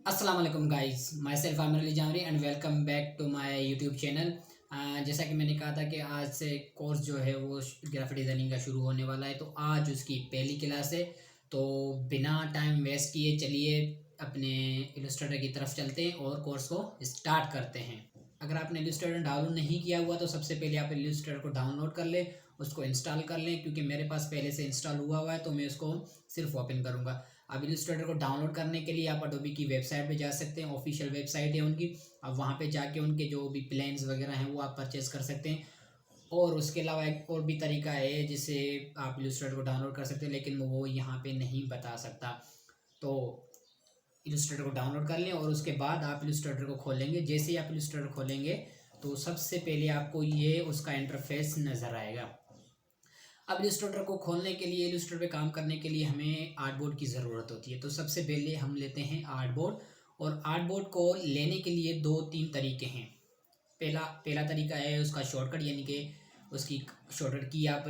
अस्सलाम वालेकुम guys, myself Aamir Ali Jamri and welcome back to my YouTube channel. जैसा कि मैंने कहा था कि आज से कोर्स जो है वो ग्राफिक डिज़ाइनिंग का शुरू होने वाला है, तो आज उसकी पहली क्लास है। तो बिना टाइम वेस्ट किए चलिए अपने इलस्ट्रेटर की तरफ चलते हैं और कोर्स को स्टार्ट करते हैं। अगर आपने इलस्ट्रेटर डाउनलोड नहीं किया हुआ तो सबसे पहले आप इलस्ट्रेटर को डाउनलोड कर लें, उसको इंस्टॉल कर लें। क्योंकि मेरे पास पहले से इंस्टॉल हुआ है तो मैं उसको सिर्फ ओपन करूँगा। अब इलस्ट्रेटर को डाउनलोड करने के लिए आप अडोबी की वेबसाइट पे जा सकते हैं, ऑफिशियल वेबसाइट है उनकी। अब वहाँ पे जाके उनके जो भी प्लान्स वगैरह हैं वो आप परचेज़ कर सकते हैं। और उसके अलावा एक और भी तरीका है जिससे आप इलस्ट्रेटर को डाउनलोड कर सकते हैं, लेकिन वो यहाँ पे नहीं बता सकता। तो इलस्ट्रेटर को डाउनलोड कर लें और उसके बाद आप इलस्ट्रेटर को खोलेंगे। जैसे ही आप इलस्ट्रेटर खोलेंगे तो सबसे पहले आपको ये उसका इंटरफेस नज़र आएगा। अब इलस्ट्रेटर को खोलने के लिए, इलस्ट्रेटर पे काम करने के लिए हमें आर्टबोर्ड की ज़रूरत होती है। तो सबसे पहले हम लेते हैं आर्टबोर्ड। और आर्टबोर्ड को लेने के लिए दो तीन तरीके हैं। पहला पहला तरीका है उसका शॉर्टकट, यानी कि उसकी शॉर्टकट की आप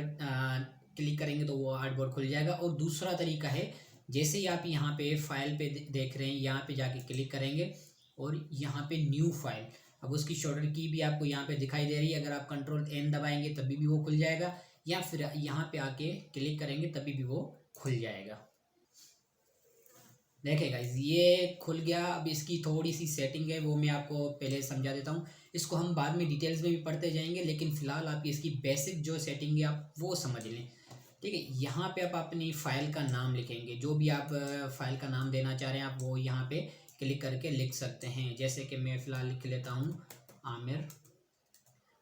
क्लिक करेंगे तो वो आर्टबोर्ड खुल जाएगा। और दूसरा तरीका है, जैसे ही आप यहाँ पे फाइल पे देख रहे हैं, यहाँ पे जाके क्लिक करेंगे और यहाँ पे न्यू फाइल। अब उसकी शॉर्टकट की भी आपको यहाँ पे दिखाई दे रही है। अगर आप कंट्रोल एन दबाएंगे तभी भी वो खुल जाएगा, या फिर यहाँ पे आके क्लिक करेंगे तभी भी वो खुल जाएगा। देखिए गाइस, ये खुल गया। अब इसकी थोड़ी सी सेटिंग है, वो मैं आपको पहले समझा देता हूँ। इसको हम बाद में डिटेल्स में भी पढ़ते जाएंगे, लेकिन फ़िलहाल आप इसकी बेसिक जो सेटिंग है आप वो समझ लें। ठीक है, यहाँ पे आप अपनी फ़ाइल का नाम लिखेंगे। जो भी आप फ़ाइल का नाम देना चाह रहे हैं आप वो यहाँ पे क्लिक करके लिख सकते हैं। जैसे कि मैं फ़िलहाल लिख लेता हूँ आमिर।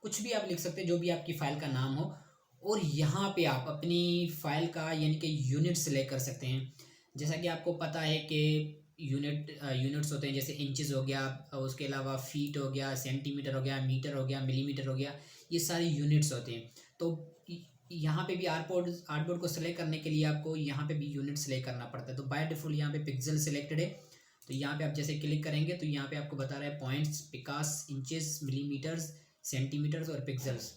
कुछ भी आप लिख सकते हैं, जो भी आपकी फ़ाइल का नाम हो। और यहाँ पे आप अपनी फ़ाइल का यानी कि यूनिट सेलेक्ट कर सकते हैं। जैसा कि आपको पता है कि यूनिट्स होते हैं, जैसे इंचेस हो गया, उसके अलावा फीट हो गया, सेंटीमीटर हो गया, मीटर हो गया, मिलीमीटर हो गया। ये सारी यूनिट्स होते हैं। तो यहाँ पे भी आर्टबोर्ड को सेलेक्ट करने के लिए आपको यहाँ पे भी यूनिट सेलेक्ट करना पड़ता है। तो बाय डिफ़ॉल्ट यहाँ पे पिक्सल सेलेक्टेड है। तो यहाँ पे आप जैसे क्लिक करेंगे तो यहाँ पे आपको बता रहा है पॉइंट्स, पिकास, इंचेस, मिलीमीटर्स, सेंटीमीटर्स और पिक्सल्स।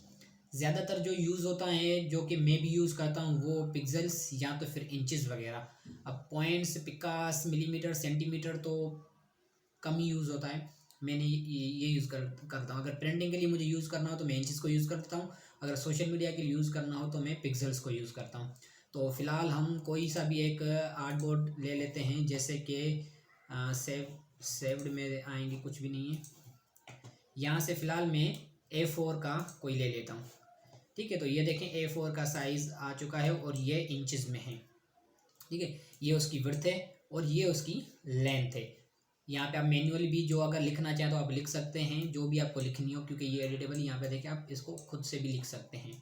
ज़्यादातर जो यूज़ होता है, जो कि मैं भी यूज़ करता हूँ, वो पिक्सल्स या तो फिर इंचेस वगैरह। अब पॉइंट्स, पिकास, मिलीमीटर, सेंटीमीटर तो कम ही यूज़ होता है। मैंने ये यूज़ करता हूँ। अगर प्रिंटिंग के लिए मुझे यूज़ करना हो तो मैं इंचेस को यूज़ करता हूँ। अगर सोशल मीडिया के लिए यूज़ करना हो तो मैं पिक्सल्स को यूज़ करता हूँ। तो फ़िलहाल हम कोई सा भी एक आर्टबोर्ड ले लेते हैं, जैसे कि सेव्ड में आएंगे, कुछ भी नहीं है। यहाँ से फ़िलहाल मैं A4 का कोई ले लेता हूँ। ठीक है, तो ये देखें A4 का साइज़ आ चुका है और ये इंचेस में है। ठीक है, ये उसकी विड्थ है और ये उसकी लेंथ है। यहाँ पे आप मैन्युअली भी जो अगर लिखना चाहें तो आप लिख सकते हैं, जो भी आपको लिखनी हो, क्योंकि ये एडिटेबल। यहाँ पे देखिए आप इसको खुद से भी लिख सकते हैं।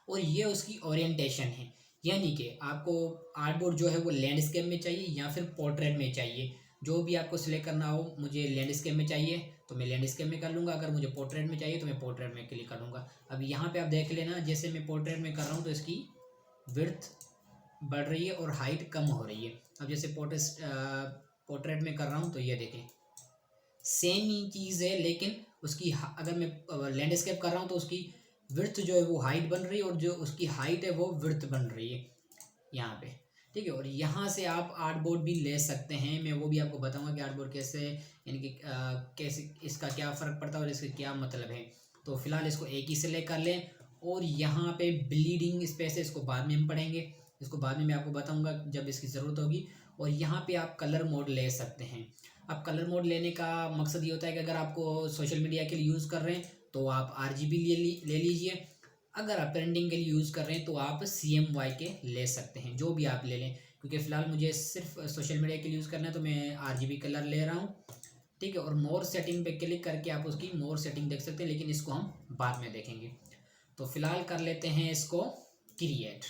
और ये उसकी ओरिएंटेशन है, यानी कि आपको आर्टबोर्ड जो है वो लैंडस्केप में चाहिए या फिर पोर्ट्रेट में चाहिए। जो भी आपको सिलेक्ट करना हो, मुझे लैंडस्केप में चाहिए तो मैं लैंडस्केप में कर लूँगा। अगर मुझे पोर्ट्रेट में चाहिए तो मैं पोर्ट्रेट में क्लिक कर लूँगा। अब यहाँ पे आप देख लेना, जैसे मैं पोर्ट्रेट में कर रहा हूँ तो इसकी विड्थ बढ़ रही है और हाइट कम हो रही है। अब जैसे पोर्ट्रेट में कर रहा हूँ तो ये देखें सेम ही चीज़ है, लेकिन उसकी अगर मैं लैंडस्केप कर रहा हूँ तो उसकी विड्थ जो है वो हाइट बन रही है और जो उसकी हाइट है वो विड्थ बन रही है यहाँ पे। ठीक है, और यहाँ से आप आर्टबोर्ड भी ले सकते हैं। मैं वो भी आपको बताऊंगा कि आर्टबोर्ड कैसे, यानी कि कैसे इसका क्या फ़र्क पड़ता है और इसका क्या मतलब है। तो फिलहाल इसको एक ही सेलेक्ट कर लें। और यहाँ पे ब्लीडिंग स्पेस है, इसको बाद में हम पढ़ेंगे। इसको बाद में मैं आपको बताऊंगा जब इसकी ज़रूरत होगी। और यहाँ पे आप कलर मोड ले सकते हैं। अब कलर मोड लेने का मकसद ये होता है कि अगर आपको सोशल मीडिया के लिए यूज़ कर रहे हैं तो आप RGB ले लीजिए। अगर आप प्रिंटिंग के लिए यूज़ कर रहे हैं तो आप CMY के ले सकते हैं, जो भी आप ले लें। क्योंकि फ़िलहाल मुझे सिर्फ सोशल मीडिया के लिए यूज़ करना है तो मैं RGB कलर ले रहा हूँ। ठीक है, और मोर सेटिंग पे क्लिक करके आप उसकी मोर सेटिंग देख सकते हैं, लेकिन इसको हम बाद में देखेंगे। तो फ़िलहाल कर लेते हैं इसको क्रिएट।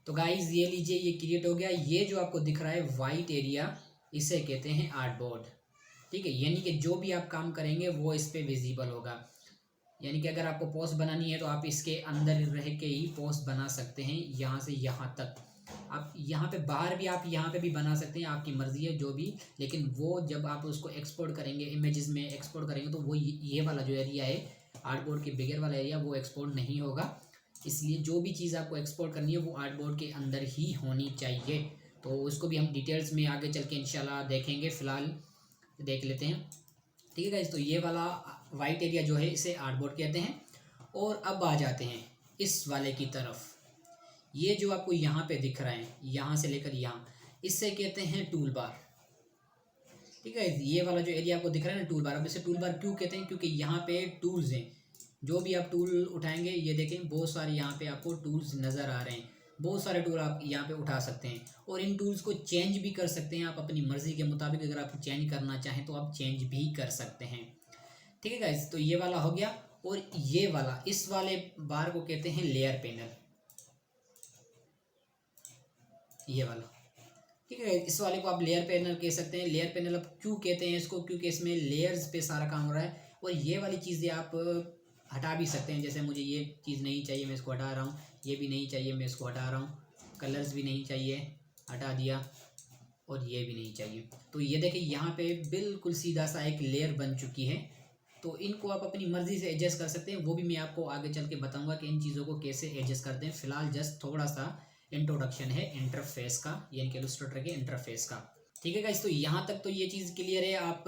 तो गाइज ये लीजिए, ये क्रिएट हो गया। ये जो आपको दिख रहा है वाइट एरिया, इसे कहते हैं आर्टबोर्ड। ठीक है, यानी कि जो भी आप काम करेंगे वो इस पर विजिबल होगा। यानी कि अगर आपको पोस्ट बनानी है तो आप इसके अंदर रह के ही पोस्ट बना सकते हैं, यहाँ से यहाँ तक। आप यहाँ पे बाहर भी, आप यहाँ पे भी बना सकते हैं, आपकी मर्ज़ी है जो भी। लेकिन वो जब आप उसको एक्सपोर्ट करेंगे, इमेजेस में एक्सपोर्ट करेंगे, तो वो ये वाला जो एरिया है आर्टबोर्ड के बिगर वाला एरिया, वो एक्सपोर्ट नहीं होगा। इसलिए जो भी चीज़ आपको एक्सपोर्ट करनी है वो आर्टबोर्ड के अंदर ही होनी चाहिए। तो उसको भी हम डिटेल्स में आगे चल के इंशाल्लाह देखेंगे, फ़िलहाल देख लेते हैं। ठीक है गाइस, तो ये वाला वाइट एरिया जो है इसे आर्टबोर्ड कहते हैं। और अब आ जाते हैं इस वाले की तरफ। ये जो आपको यहाँ पे दिख रहा है, यहाँ से लेकर यहाँ, इससे कहते हैं टूल बार। ठीक है, ये वाला जो एरिया आपको दिख रहा है ना टूल बार, अब इसे टूल बार क्यों कहते हैं? क्योंकि यहाँ पे टूल्स हैं, जो भी आप टूल उठाएंगे, ये देखें बहुत सारे यहाँ पे आपको टूल्स नज़र आ रहे हैं। बहुत सारे टूल आप यहाँ पे उठा सकते हैं और इन टूल्स को चेंज भी कर सकते हैं आप अपनी मर्ज़ी के मुताबिक। अगर आप चेंज करना चाहें तो आप चेंज भी कर सकते हैं। ठीक है गाइस, तो ये वाला हो गया। और ये वाला, इस वाले बार को कहते हैं लेयर पैनल, ये वाला। ठीक है, इस वाले को आप लेयर पैनल कह सकते हैं। लेयर पैनल अब क्यों कहते हैं इसको? क्योंकि इसमें लेयर्स पे सारा काम हो रहा है। और ये वाली चीज़ें आप हटा भी सकते हैं, जैसे मुझे ये चीज़ नहीं चाहिए, मैं इसको हटा रहा हूँ। ये भी नहीं चाहिए, मैं इसको हटा रहा हूँ। कलर्स भी नहीं चाहिए, हटा दिया। और ये भी नहीं चाहिए। तो ये देखिए यहाँ पे बिल्कुल सीधा सा एक लेयर बन चुकी है। तो इनको आप अपनी मर्ज़ी से एडजस्ट कर सकते हैं, वो भी मैं आपको आगे चल के बताऊँगा कि इन चीज़ों को कैसे एडजस्ट करते हैं। फ़िलहाल जस्ट थोड़ा सा इंट्रोडक्शन है इंटरफेस का, यानी कि इलस्ट्रेटर के इंटरफेस का। ठीक है गाइस, तो यहाँ तक तो ये चीज़ क्लियर है। आप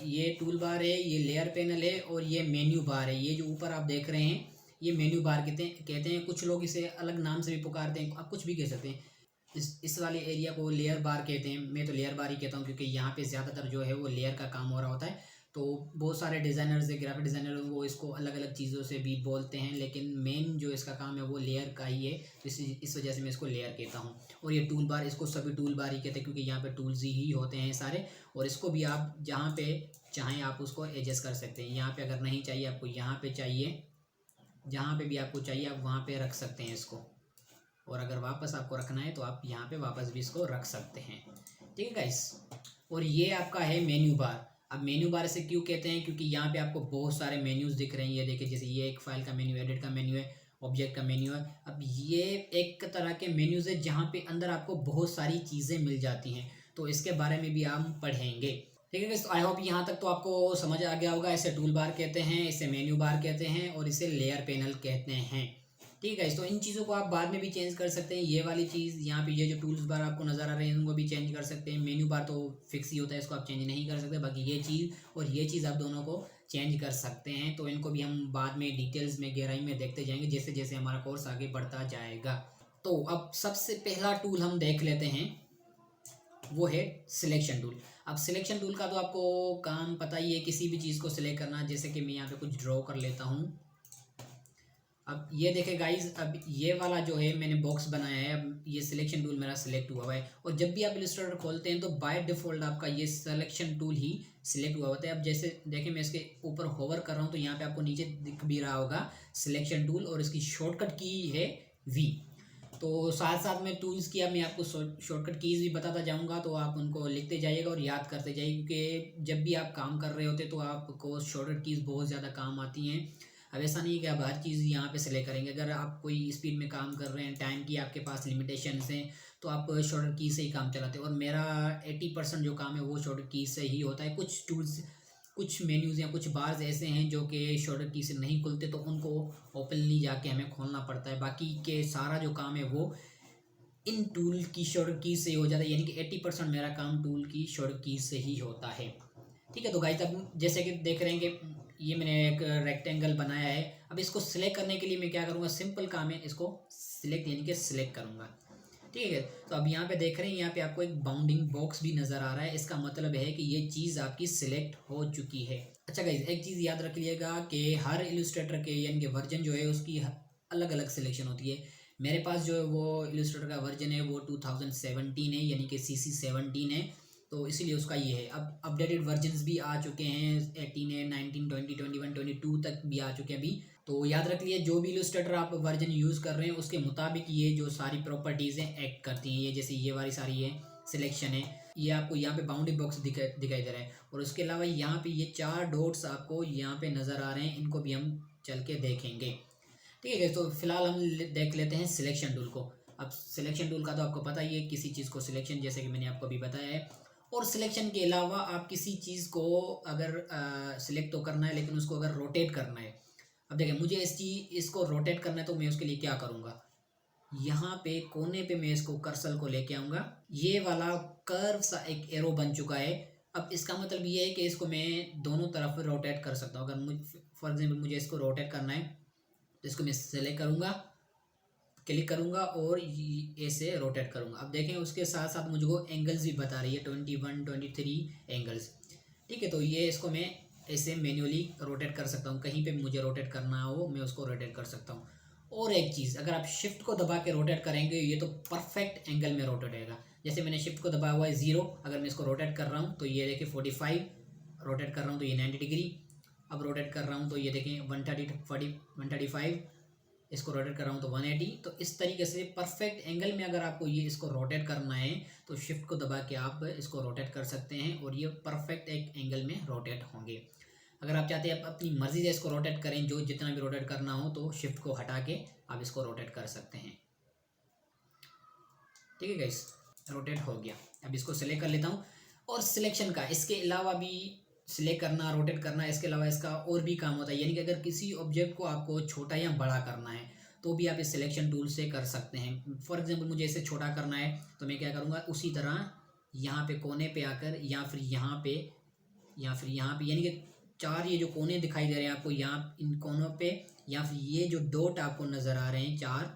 ये टूल बार है, ये लेयर पैनल है और ये मेन्यू बार है। ये जो ऊपर आप देख रहे हैं ये मेन्यू बार कहते हैं। कुछ लोग इसे अलग नाम से भी पुकारते हैं, आप कुछ भी कह सकते हैं। इस वाले एरिया को लेयर बार कहते हैं। मैं तो लेयर बार ही कहता हूँ, क्योंकि यहाँ पे ज़्यादातर जो है वो लेयर का काम हो रहा होता है। तो बहुत सारे डिज़ाइनर्स है, ग्राफिक डिज़ाइनर, वो इसको अलग अलग चीज़ों से भी बोलते हैं, लेकिन मेन जो इसका काम है वो लेयर का ही है। तो इस वजह से मैं इसको लेयर कहता हूँ। और ये टूल बार, इसको सभी टूल बार ही कहते हैं, क्योंकि यहाँ पे टूल्स ही होते हैं सारे। और इसको भी आप जहाँ पे चाहें आप उसको एडजस्ट कर सकते हैं। यहाँ पे अगर नहीं चाहिए आपको, यहाँ पे चाहिए, जहाँ पे भी आपको चाहिए आप वहाँ पे रख सकते हैं इसको। और अगर वापस आपको रखना है तो आप यहाँ पे वापस भी इसको रख सकते हैं। ठीक है गाइस, और ये आपका है मेन्यू बार। अब मेन्यू बार से क्यों कहते हैं? क्योंकि यहाँ पे आपको बहुत सारे मेन्यूज़ दिख रहे हैं। ये देखिए, जैसे ये एक फाइल का मेन्यू, एडिट का मेन्यू है, ऑब्जेक्ट का मेन्यू है। अब ये एक तरह के मेन्यूज़ है जहाँ पे अंदर आपको बहुत सारी चीज़ें मिल जाती हैं। तो इसके बारे में भी हम पढ़ेंगे। ठीक है गाइस, आई होप यहाँ तक तो आपको समझ आ गया होगा। इसे टूल बार कहते हैं, इसे मेन्यू बार कहते हैं और इसे लेयर पैनल कहते हैं। ठीक है, तो इन चीज़ों को आप बाद में भी चेंज कर सकते हैं। ये वाली चीज़ यहाँ पे, ये जो टूल्स बार आपको नज़र आ रहे हैं, इनको भी चेंज कर सकते हैं। मेन्यू बार तो फिक्स ही होता है, इसको आप चेंज नहीं कर सकते। बाकी ये चीज़ और ये चीज़ आप दोनों को चेंज कर सकते हैं। तो इनको भी हम बाद में डिटेल्स में, गहराई में देखते जाएंगे जैसे जैसे हमारा कोर्स आगे बढ़ता जाएगा। तो अब सबसे पहला टूल हम देख लेते हैं, वो है सिलेक्शन टूल। अब सिलेक्शन टूल का तो आपको काम पता ही है, किसी भी चीज़ को सिलेक्ट करना। जैसे कि मैं यहाँ पे कुछ ड्रॉ कर लेता हूँ। अब ये देखें गाइज, अब ये वाला जो है मैंने बॉक्स बनाया है। अब ये सिलेक्शन टूल मेरा सिलेक्ट हुआ है। और जब भी आप इलस्ट्रेटर खोलते हैं तो बाय डिफ़ॉल्ट आपका ये सिलेक्शन टूल ही सिलेक्ट हुआ होता है। अब जैसे देखें, मैं इसके ऊपर होवर कर रहा हूँ तो यहाँ पे आपको नीचे दिख भी रहा होगा सिलेक्शन टूल, और इसकी शॉर्टकट की है वी। तो साथ साथ में टूल्स की अब मैं आपको शॉर्टकट कीज़ भी बताता जाऊँगा, तो आप उनको लिखते जाइएगा और याद करते जाइए, क्योंकि जब भी आप काम कर रहे होते तो आपको शॉर्टकट कीज़ बहुत ज़्यादा काम आती हैं। अब ऐसा नहीं है कि आप हर चीज़ यहाँ पे सिलेक्ट करेंगे। अगर आप कोई स्पीड में काम कर रहे हैं, टाइम की आपके पास लिमिटेशंस हैं, तो आप शॉर्टकट की से ही काम चलाते हैं। और मेरा 80% जो काम है वो शॉर्टकट की से ही होता है। कुछ टूल्स, कुछ मेन्यूज़ या कुछ बार्स ऐसे हैं जो कि शॉर्टकट की से नहीं खुलते, तो उनको ओपनली जाके हमें खोलना पड़ता है। बाकी के सारा जो काम है वो इन टूल की शॉर्टकट की से ही हो जाता है, यानी कि 80% मेरा काम टूल की शॉर्टकट की से ही होता है। ठीक है, तो गाइस अब जैसे कि देख रहे हैं कि ये मैंने एक रेक्टेंगल बनाया है। अब इसको सिलेक्ट करने के लिए मैं क्या करूँगा? सिंपल काम है, इसको सिलेक्ट यानी कि सिलेक्ट करूँगा। ठीक है, तो अब यहाँ पे देख रहे हैं, यहाँ पे आपको एक बाउंडिंग बॉक्स भी नज़र आ रहा है। इसका मतलब है कि ये चीज़ आपकी सिलेक्ट हो चुकी है। अच्छा गाइस, एक चीज़ याद रखिएगा कि हर इलस्ट्रेटर के यानी कि वर्जन जो है उसकी अलग अलग सिलेक्शन होती है। मेरे पास जो है वो इलस्ट्रेटर का वर्जन है वो 2017 है, यानी कि CC 17 है। तो इसीलिए उसका ये है। अब अपडेटेड वर्जन्स भी आ चुके हैं, 18 है, 19, 20, 21, 22 तक भी आ चुके हैं अभी। तो याद रख लिए, जो भी इलस्ट्रेटर आप वर्जन यूज़ कर रहे हैं उसके मुताबिक ये जो सारी प्रॉपर्टीज़ हैं एक्ट करती हैं। ये जैसे ये वाली सारी है सिलेक्शन है, ये आपको यहाँ पे बाउंडिंग बॉक्स दिखाई दे रहा है। और उसके अलावा यहाँ पे ये 4 डॉट्स आपको यहाँ पे नज़र आ रहे हैं, इनको भी हम चल के देखेंगे। ठीक है, तो फिलहाल हम देख लेते हैं सिलेक्शन टूल को। अब सिलेक्शन टूल का तो आपको पता ही है, किसी चीज़ को सिलेक्शन, जैसे कि मैंने आपको अभी बताया है। और सिलेक्शन के अलावा आप किसी चीज़ को अगर सिलेक्ट तो करना है, लेकिन उसको अगर रोटेट करना है। अब देखिए, मुझे इसको रोटेट करना है तो मैं उसके लिए क्या करूँगा? यहाँ पे कोने पे मैं इसको कर्सर को लेके आऊँगा, ये वाला कर्व सा एक एरो बन चुका है। अब इसका मतलब ये है कि इसको मैं दोनों तरफ रोटेट कर सकता हूँ। अगर मुझे फॉर एग्जांपल मुझे इसको रोटेट करना है तो इसको मैं सेलेक्ट करूँगा, क्लिक करूँगा और ऐसे रोटेट करूँगा। अब देखें उसके साथ साथ मुझको एंगल्स भी बता रही है 21, 23 एंगल्स। ठीक है, तो ये इसको मैं ऐसे मैन्युअली रोटेट कर सकता हूँ। कहीं पे भी मुझे रोटेट करना हो मैं उसको रोटेट कर सकता हूँ। और एक चीज़, अगर आप शिफ्ट को दबा के रोटेट करेंगे ये तो परफेक्ट एंगल में रोटेट होगा। जैसे मैंने शिफ्ट को दबाया हुआ है 0, अगर मैं इसको रोटेट कर रहा हूँ तो ये देखिए 45, रोटेट कर रहा हूँ तो ये 90 डिग्री। अब रोटेट कर रहा हूँ तो ये देखें 135, इसको रोटेट कर रहा हूँ तो 180। तो इस तरीके से परफेक्ट एंगल में अगर आपको ये इसको रोटेट करना है तो शिफ्ट को दबा के आप इसको रोटेट कर सकते हैं और ये परफेक्ट एक एंगल में रोटेट होंगे। अगर आप चाहते हैं आप अपनी मर्ज़ी से इसको रोटेट करें, जो जितना भी रोटेट करना हो, तो शिफ्ट को हटा के आप इसको रोटेट कर सकते हैं। ठीक है गाइस, रोटेट हो गया। अब इसको सिलेक्ट कर लेता हूँ। और सिलेक्शन का इसके अलावा भी सिलेक्ट करना, रोटेट करना, इसके अलावा इसका और भी काम होता है। यानी कि अगर किसी ऑब्जेक्ट को आपको छोटा या बड़ा करना है तो भी आप इस सिलेक्शन टूल से कर सकते हैं। फॉर एग्जांपल मुझे इसे छोटा करना है तो मैं क्या करूँगा, उसी तरह यहाँ पे कोने पे आकर या फिर यहाँ पे यानी कि 4 ये जो कोने दिखाई दे रहे हैं आपको यहाँ इन कोनों पे, या फिर ये जो डॉट आपको नज़र आ रहे हैं 4,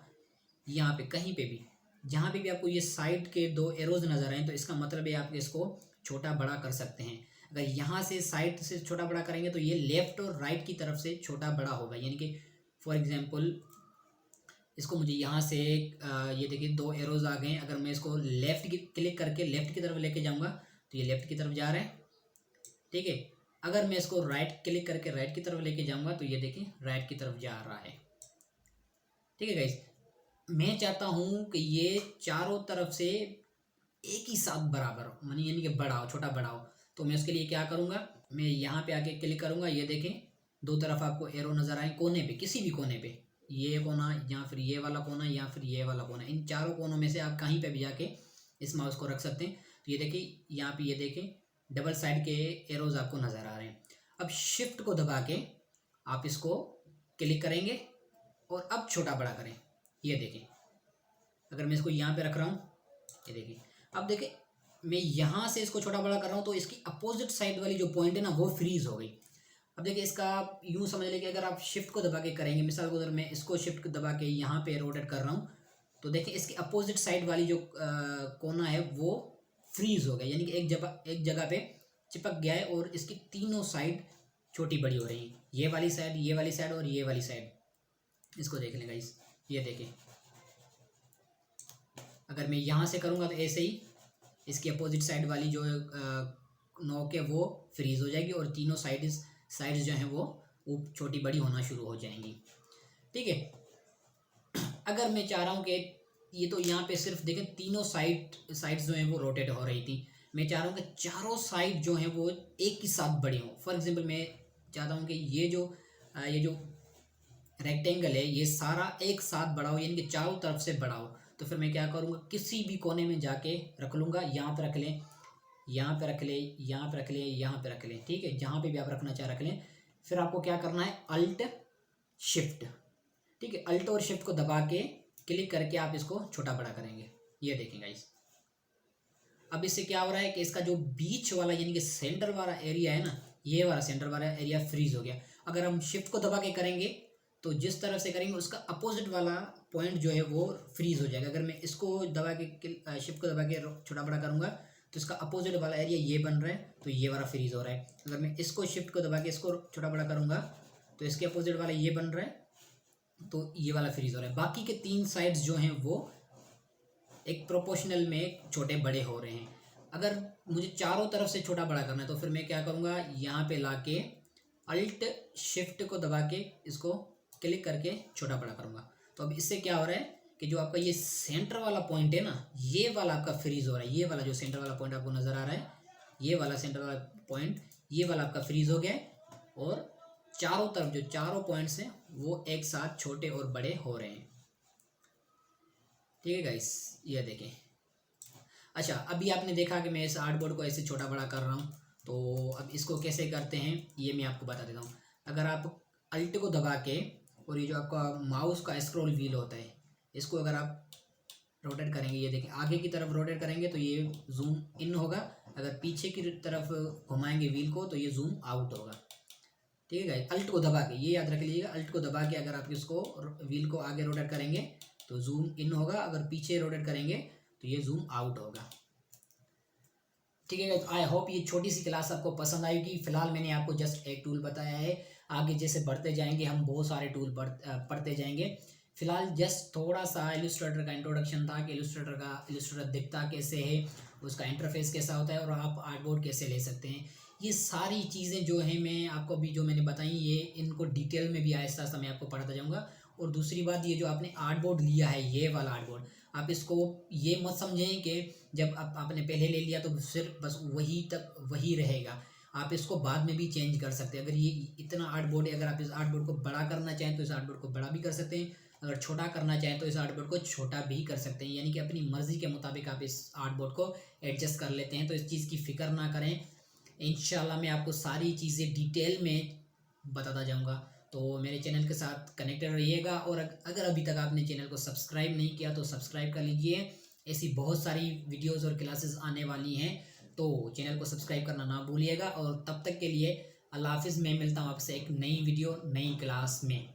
यहाँ पे कहीं पे भी जहाँ पे भी आपको ये साइड के 2 एरोज नज़र आए तो इसका मतलब है आप इसको छोटा बड़ा कर सकते हैं। अगर यहाँ से साइड से छोटा बड़ा करेंगे तो ये लेफ़्ट और राइट की तरफ से छोटा बड़ा होगा। यानी कि फॉर एग्जांपल इसको मुझे यहाँ से ये देखिए 2 एरोज आ गए। अगर मैं इसको लेफ़्ट की क्लिक करके लेफ़्ट की तरफ लेके जाऊँगा तो ये लेफ़्ट की तरफ जा रहा है। ठीक है, अगर मैं इसको राइट क्लिक करके राइट की तरफ लेके जाऊँगा तो ये देखिए राइट की तरफ जा रहा है। ठीक है गाइस, मैं चाहता हूँ कि ये चारों तरफ से एक ही साथ बराबर हो, यानी कि बड़ा हो, छोटा बड़ा हो। तो मैं उसके लिए क्या करूँगा, मैं यहाँ पे आके क्लिक करूँगा। ये देखें 2 तरफ आपको एरो नज़र आए, कोने पे, किसी भी कोने पे, ये कोना या फिर ये वाला कोना या फिर ये वाला कोना, इन चारों कोनों में से आप कहीं पे भी जाके इस माउस को रख सकते हैं। तो ये देखिए यहाँ पे, ये देखें डबल साइड के एरोज आपको नज़र आ रहे हैं। अब शिफ्ट को दबा के आप इसको क्लिक करेंगे और अब छोटा बड़ा करें। ये देखें अगर मैं इसको यहाँ पे रख रहा हूँ, ये देखिए, अब देखें मैं यहाँ से इसको छोटा बड़ा कर रहा हूँ तो इसकी अपोजिट साइड वाली जो पॉइंट है ना वो फ्रीज हो गई। अब देखिए इसका आप यूँ समझ लें कि अगर आप शिफ्ट को दबा के करेंगे, मिसाल को अगर मैं इसको शिफ्ट दबा के यहाँ पे रोटेट कर रहा हूँ तो देखिए इसकी अपोजिट साइड वाली जो कोना है वो फ्रीज हो गया। यानी कि एक जगह पे चिपक गया है और इसकी तीनों साइड छोटी बड़ी हो रही है, ये वाली साइड, ये वाली साइड और ये वाली साइड। इसको देख लें गाइस, ये देखें अगर मैं यहाँ से करूँगा तो ऐसे ही इसकी अपोजिट साइड वाली जो नोक है वो फ्रीज हो जाएगी और तीनों साइड्स जो हैं वो छोटी बड़ी होना शुरू हो जाएंगी। ठीक है, अगर मैं चाह रहा हूँ कि ये तो यहाँ पे सिर्फ देखें तीनों साइड्स जो हैं वो रोटेट हो रही थी, मैं चाह रहा हूँ कि चारों साइड जो हैं वो एक ही साथ बड़ी हों। फॉर एग्जांपल मैं चाहता हूँ कि ये जो रेक्टेंगल है ये सारा एक साथ बड़ा हो, यानी कि चारों तरफ से बड़ा हो। तो फिर मैं क्या करूँगा, किसी भी कोने में जाके रख लूँगा, यहाँ पे रख लें, यहाँ पे रख लें, यहाँ पे रख लें, यहाँ पे रख लें। ठीक है, जहाँ पे भी आप रखना चाह रख लें। फिर आपको क्या करना है, अल्ट शिफ्ट, ठीक है, अल्ट और शिफ्ट को दबा के क्लिक करके आप इसको छोटा बड़ा करेंगे। ये देखें गाइस, अब इससे क्या हो रहा है कि इसका जो बीच वाला यानी कि सेंटर वाला एरिया है ना, ये वाला सेंटर वाला एरिया फ्रीज हो गया। अगर हम शिफ्ट को दबा के करेंगे तो जिस तरफ से करेंगे उसका अपोजिट वाला पॉइंट जो है वो फ्रीज हो जाएगा। अगर मैं इसको दबा के शिफ्ट को दबा के छोटा बड़ा करूँगा तो इसका अपोजिट वाला एरिया ये बन रहा है, तो ये वाला फ्रीज हो रहा है। अगर मैं इसको शिफ्ट को दबा के इसको छोटा बड़ा करूँगा तो इसके अपोजिट वाला ये बन रहा है, तो ये वाला फ्रीज हो रहा है। बाकी के 3 साइड्स जो हैं वो एक प्रोपोर्शनल में छोटे बड़े हो रहे हैं। अगर मुझे चारों तरफ से छोटा बड़ा करना है तो फिर मैं क्या करूँगा, यहाँ पे ला के अल्ट शिफ्ट को दबा के इसको क्लिक करके छोटा बड़ा करूँगा। तो अब इससे क्या हो रहा है कि जो आपका ये सेंटर वाला पॉइंट है ना, ये वाला आपका फ्रीज हो रहा है। ये वाला जो सेंटर वाला पॉइंट आपको नज़र आ रहा है, ये वाला सेंटर वाला पॉइंट, ये वाला आपका फ्रीज हो गया है और चारों तरफ जो चारों पॉइंट्स हैं वो एक साथ छोटे और बड़े हो रहे हैं। ठीक है गाइस, ये देखें। अच्छा, अभी आपने देखा कि मैं इस आर्टबोर्ड को ऐसे छोटा बड़ा कर रहा हूँ, तो अब इसको कैसे करते हैं ये मैं आपको बता देता हूँ। अगर आप अल्ट को दबा के और ये जो आपका माउस का स्क्रॉल व्हील होता है इसको अगर आप रोटेट करेंगे, ये देखिए आगे की तरफ रोटेट करेंगे तो ये जूम इन होगा, अगर पीछे की तरफ घुमाएंगे व्हील को तो ये जूम आउट होगा। ठीक है, अल्ट को दबा के, ये याद रख लीजिएगा, अल्ट को दबा के अगर आप इसको व्हील को आगे रोटेट करेंगे तो जूम इन होगा, अगर पीछे रोटेट करेंगे तो ये जूम आउट होगा। ठीक है, आई होप ये छोटी सी क्लास आपको पसंद आएगी। फिलहाल मैंने आपको जस्ट एक टूल बताया है, आगे जैसे बढ़ते जाएंगे हम बहुत सारे टूल पढ़ते जाएंगे। फिलहाल जस्ट थोड़ा सा इलस्ट्रेटर का इंट्रोडक्शन था कि इलस्ट्रेटर दिखता कैसे है, उसका इंटरफेस कैसा होता है और आप आर्टबोर्ड कैसे ले सकते हैं। ये सारी चीज़ें जो हैं मैं आपको अभी जो मैंने बताई, ये इनको डिटेल में भी आहिस्ता आहिस्ता मैं आपको पढ़ाता जाऊँगा। और दूसरी बात, ये जो आपने आर्टबोर्ड लिया है, ये वाला आर्टबोर्ड, आप इसको ये मत समझें कि जब आपने पहले ले लिया तो सिर्फ बस वही तक वही रहेगा, आप इसको बाद में भी चेंज कर सकते हैं। अगर ये इतना आर्टबोर्ड है, अगर आप इस आर्टबोर्ड को बड़ा करना चाहें तो इस आर्टबोर्ड को बड़ा भी कर सकते हैं, अगर छोटा करना चाहें तो इस आर्टबोर्ड को छोटा भी कर सकते हैं, यानी कि अपनी मर्ज़ी के मुताबिक आप इस आर्टबोर्ड को एडजस्ट कर लेते हैं। तो इस चीज़ की फ़िक्र ना करें, इंशाल्लाह मैं आपको सारी चीज़ें डिटेल में बताता जाऊंगा। तो मेरे चैनल के साथ कनेक्टेड रहिएगा, और अगर अभी तक आपने चैनल को सब्सक्राइब नहीं किया तो सब्सक्राइब कर लीजिए। ऐसी बहुत सारी वीडियोस और क्लासेस आने वाली हैं, तो चैनल को सब्सक्राइब करना ना भूलिएगा। और तब तक के लिए अल्लाह हाफिज़, मैं मिलता हूँ आपसे एक नई वीडियो नई क्लास में।